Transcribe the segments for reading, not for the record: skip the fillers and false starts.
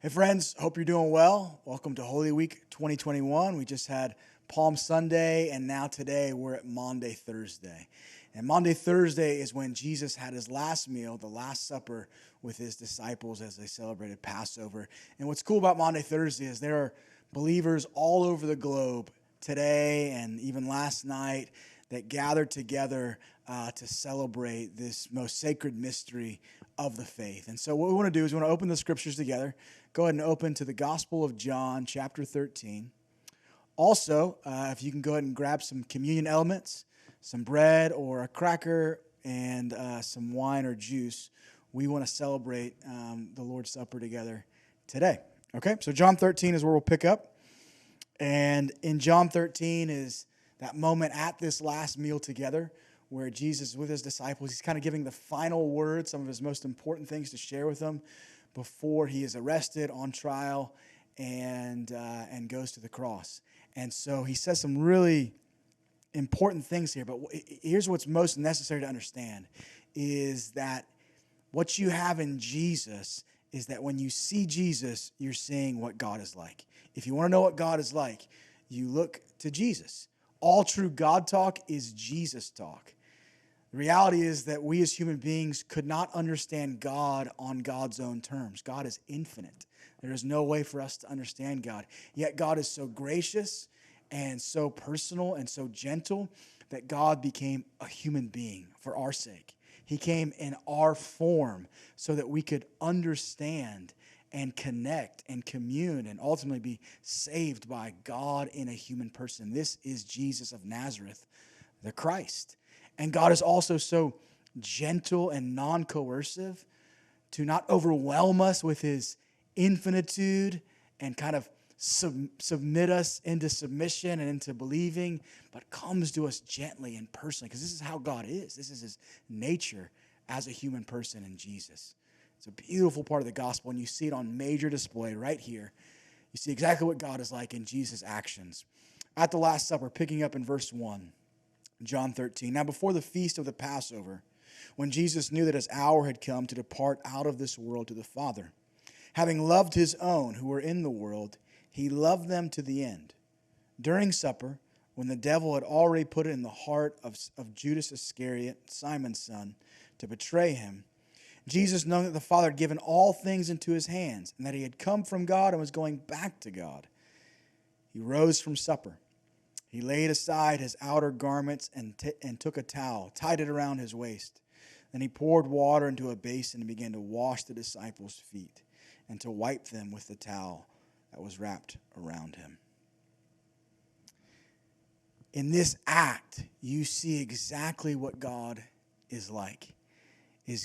Hey friends, hope you're doing well. Welcome to Holy Week 2021. We just had Palm Sunday, and now today we're at Maundy Thursday. And Maundy Thursday is when Jesus had his last meal, the Last Supper, with his disciples as they celebrated Passover. And what's cool about Maundy Thursday is there are believers all over the globe today and even last night that gathered together to celebrate this most sacred mystery of the faith. And so what we want to do is we want to open the scriptures together. Go ahead and open to the Gospel of John, chapter 13. Also, if you can go ahead and grab some communion elements, some bread or a cracker, and some wine or juice, we want to celebrate the Lord's Supper together today. Okay, so John 13 is where we'll pick up. And in John 13 is that moment at this last meal together where Jesus is with his disciples. He's kind of giving the final word, some of his most important things to share with them before he is arrested, on trial, and goes to the cross. And so he says some really important things here, but here's what's most necessary to understand is that what you have in Jesus is that when you see Jesus, you're seeing what God is like. If you want to know what God is like, you look to Jesus. All true God talk is Jesus talk. The reality is that we as human beings could not understand God on God's own terms. God is infinite. There is no way for us to understand God. Yet God is so gracious and so personal and so gentle that God became a human being for our sake. He came in our form so that we could understand and connect and commune and ultimately be saved by God in a human person. This is Jesus of Nazareth, the Christ. And God is also so gentle and non-coercive to not overwhelm us with his infinitude and kind of submit us into submission and into believing, but comes to us gently and personally, because this is how God is. This is his nature as a human person in Jesus. It's a beautiful part of the gospel, and you see it on major display right here. You see exactly what God is like in Jesus' actions. At the Last Supper, picking up in verse 1, John 13. Now before the feast of the Passover, when Jesus knew that his hour had come to depart out of this world to the Father, having loved his own who were in the world, he loved them to the end. During supper, when the devil had already put it in the heart of Judas Iscariot, Simon's son, to betray him, Jesus, knowing that the Father had given all things into his hands, and that he had come from God and was going back to God, he rose from supper. He laid aside his outer garments and took a towel, tied it around his waist. Then he poured water into a basin and began to wash the disciples' feet and to wipe them with the towel that was wrapped around him. In this act, you see exactly what God is like.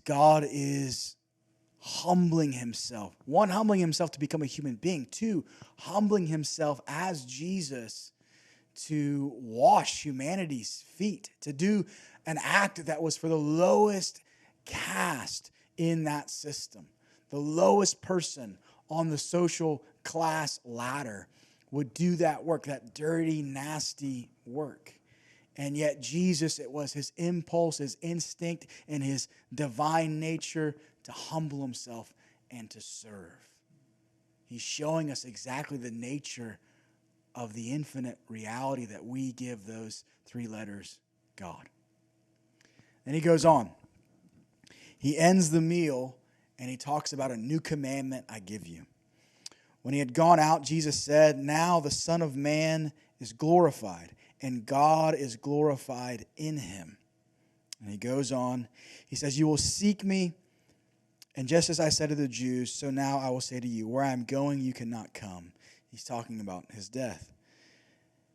God is humbling himself. One, humbling himself to become a human being. Two, humbling himself as Jesus to wash humanity's feet, to do an act that was for the lowest caste in that system. The lowest person on the social class ladder would do that work, that dirty, nasty work. And yet Jesus, it was his impulse, his instinct, and his divine nature to humble himself and to serve. He's showing us exactly the nature of the infinite reality that we give those three letters, God. Then he goes on. He ends the meal and he talks about a new commandment I give you. When he had gone out, Jesus said, "Now the Son of Man is glorified, and God is glorified in him." And he goes on. He says, "You will seek me, and just as I said to the Jews, so now I will say to you, where I am going, you cannot come." He's talking about his death.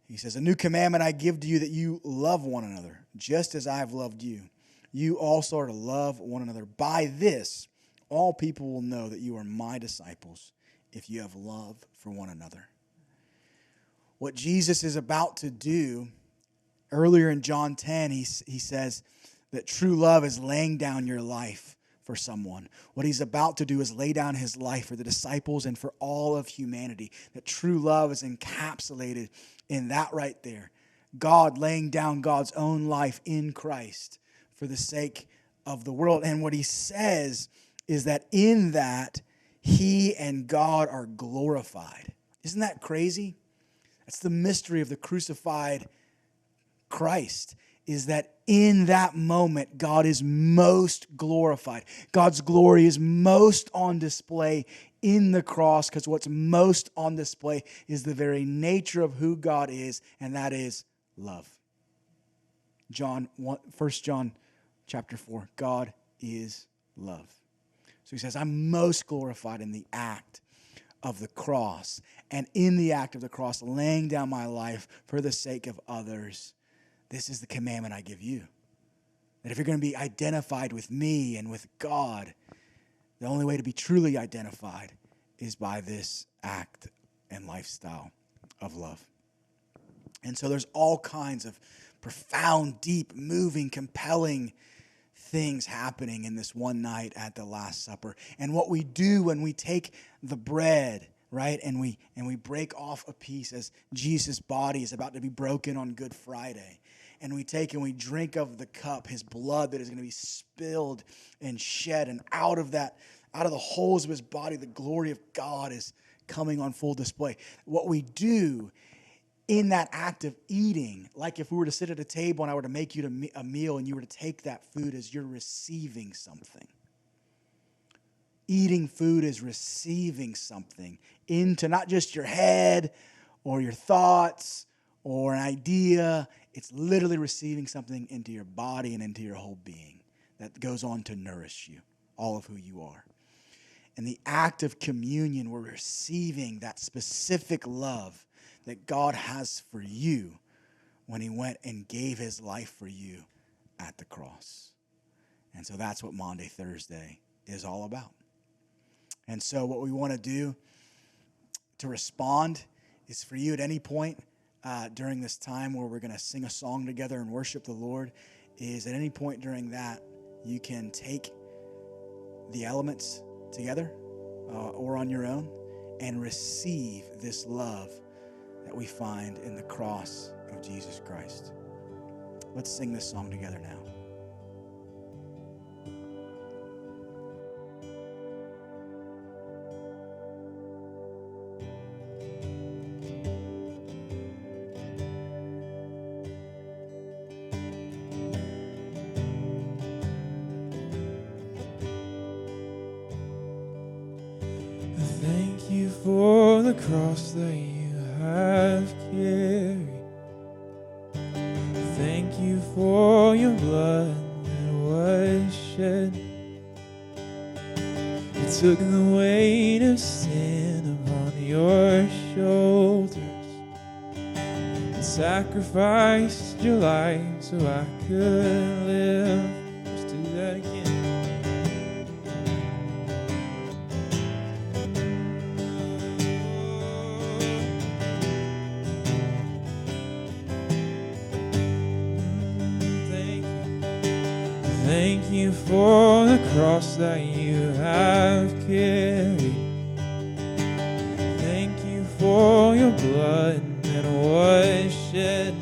He says, "A new commandment I give to you, that you love one another, just as I have loved you. You also are to love one another. By this, all people will know that you are my disciples, if you have love for one another." What Jesus is about to do, earlier in John 10, he says that true love is laying down your life for someone. What he's about to do is lay down his life for the disciples and for all of humanity. That true love is encapsulated in that right there. God laying down God's own life in Christ for the sake of the world. And what he says is that in that, he and God are glorified. Isn't that crazy? That's the mystery of the crucified Christ, is that in that moment, God is most glorified. God's glory is most on display in the cross, because what's most on display is the very nature of who God is, and that is love. 1 John chapter 4, God is love. So he says, I'm most glorified in the act of the cross, and in the act of the cross, laying down my life for the sake of others. This is the commandment I give you. That if you're going to be identified with me and with God, the only way to be truly identified is by this act and lifestyle of love. And so there's all kinds of profound, deep, moving, compelling things happening in this one night at the Last Supper. And what we do when we take the bread, right, and we break off a piece as Jesus' body is about to be broken on Good Friday, and we take and we drink of the cup, his blood that is going to be spilled and shed, and out of the holes of his body, the glory of God is coming on full display. What we do in that act of eating, like if we were to sit at a table and I were to make you a meal and you were to take that food, as you're receiving something. Eating food is receiving something into not just your head or your thoughts or an idea. It's literally receiving something into your body and into your whole being that goes on to nourish you, all of who you are. In the act of communion, we're receiving that specific love that God has for you when he went and gave his life for you at the cross. And so that's what Maundy Thursday is all about. And so what we want to do to respond is for you at any point during this time where we're going to sing a song together and worship the Lord, is at any point during that, you can take the elements together or on your own and receive this love that we find in the cross of Jesus Christ. Let's sing this song together now. Thank you for the cross that you have carried. Thank you for your blood that was shed. You took the weight of sin upon your shoulders and sacrificed your life so I could live. Let's do that again. Thank you for the cross that you have carried. Thank you for your blood that was shed.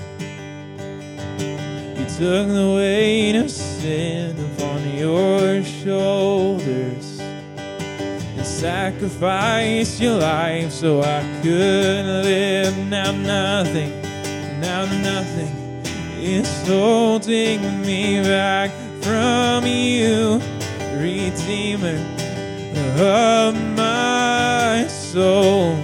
You took the weight of sin upon your shoulders and sacrificed your life so I could live. Now nothing is holding me back from you, Redeemer of my soul.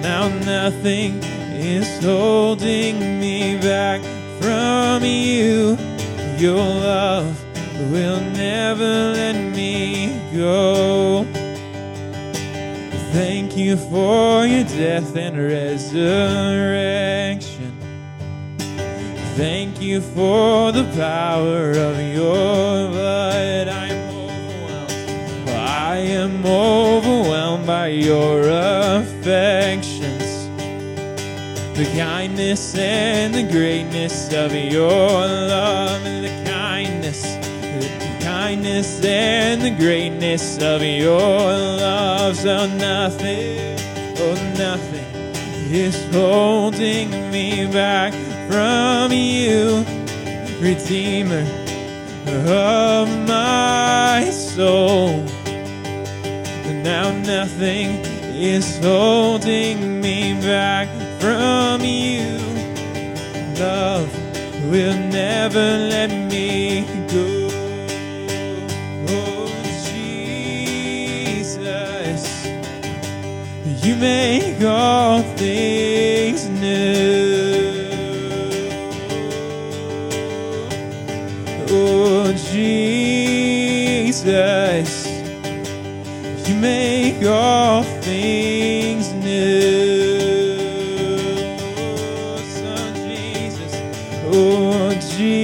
Now nothing is holding me back from you. Your love will never let me go. Thank you for your death and resurrection. Thank you for the power of your blood. I am overwhelmed by your affections, the kindness and the greatness of your love, and the kindness and the greatness of your love. So nothing is holding me back from you, Redeemer of my soul. Now nothing is holding me back from you. Love will never let me go. Oh, Jesus, you make all things new. Oh, Jesus, you make all things new. Son Jesus, oh Jesus,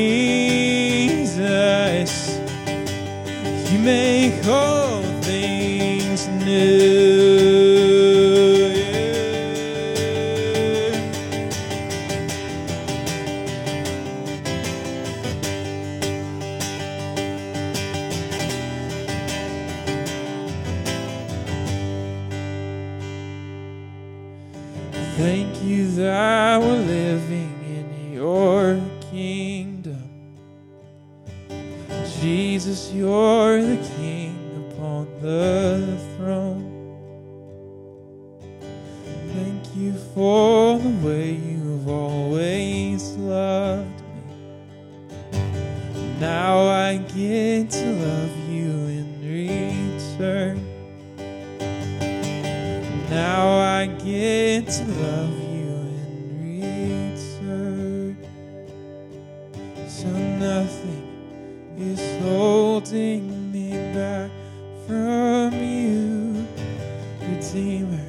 you make all things new. Thank you that we're living in your kingdom. Jesus, you're the King upon the throne. Thank you for the way you've always loved me. Now I get to love you in return. Now I get to love you in return. So nothing is holding me back from you, Redeemer.